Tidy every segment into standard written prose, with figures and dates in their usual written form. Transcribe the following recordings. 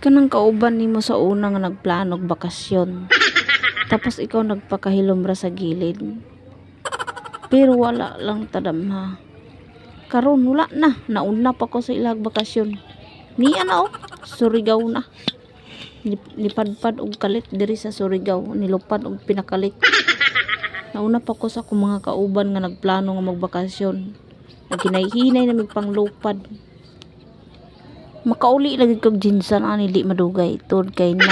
Kanang kauban nimo sa una nga nagplano og bakasyon. Tapos ikaw nagpakahilom ra sa gilid. Pero wala lang tadamha. Karon wala na. Nauna pa ko sa ilag bakasyon. Niya na Surigao na. Lipadpad og kalit diri sa Surigao. Nilupad og pinakalit. Nauna pa ko sa akong mga kauban nga nagplano nga magbakasyon. Naginay-hinay na panglupad. Makauli lagi kog jinsan ani di madugay tod kay na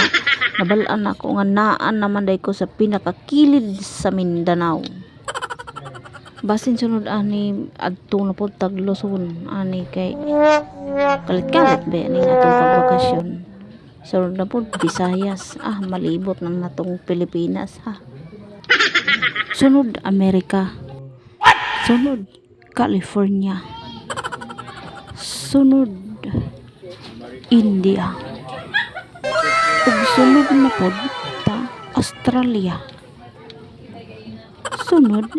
nabalaan ako nga naan naman day ko sa pinakakilid sa Mindanao. Basin sunod ani adto na pod tag Luzon ani kay kalit-kalit ba ni atong pagbakasyon. Sunod na pod Visayas, malibot na natong Pilipinas ha. Sunod Amerika. Sunod California. Sunod India. Ug sunod na pod ta Australia. Sunod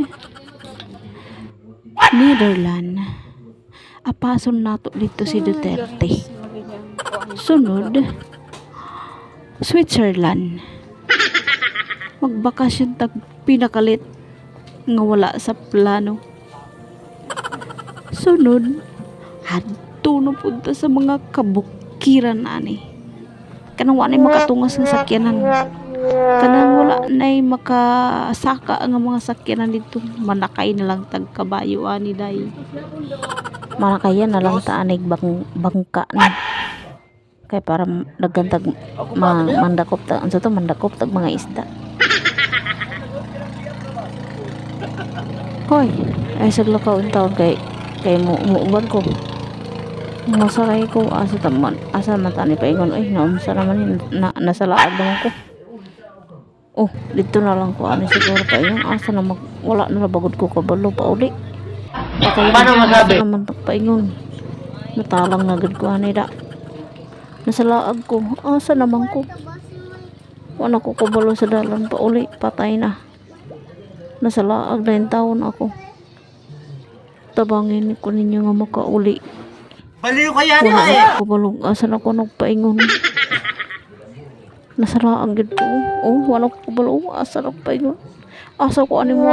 Netherlands. Apason nato dito si Duterte. Sunod Switzerland. Magbakasyon tag pinakalit nga wala sa plano. Sunod hadto na punta sa mga kabukiran ani. Kanang wala makatungas nga sakyanan. Kanang wala nay makasaka nga mga sakyanan dito. Manakay na lang tag kabayo ani day. Manakayan na lang ta anig bangka na. Kay para nagantag mandakop ta unsa to mandakop tag mga isda. Hoy, ay sagla ka untaon kay muuban ko. Masakay ko asa matani pa ingon naunsa naman nasalaag naman ko. Dito na lang ko ani siguro pa ingon asa na wala na bagod ko kabalo pa uli. Paano masabi? Naman pa ingon. Natalang na gud ko ani da. Nasalaag ko asa naman ko. Wala ko kabalo sa dalan pa uli patay na. Nasalaag na yung taon ako. Tabangin ko ninyo nga makauli. Baliw kaya na Wala ko balong asan ako nagpaingon. Nasalaag gid ko. Wala ko balong asa nagpaingon. Asa ko ani mo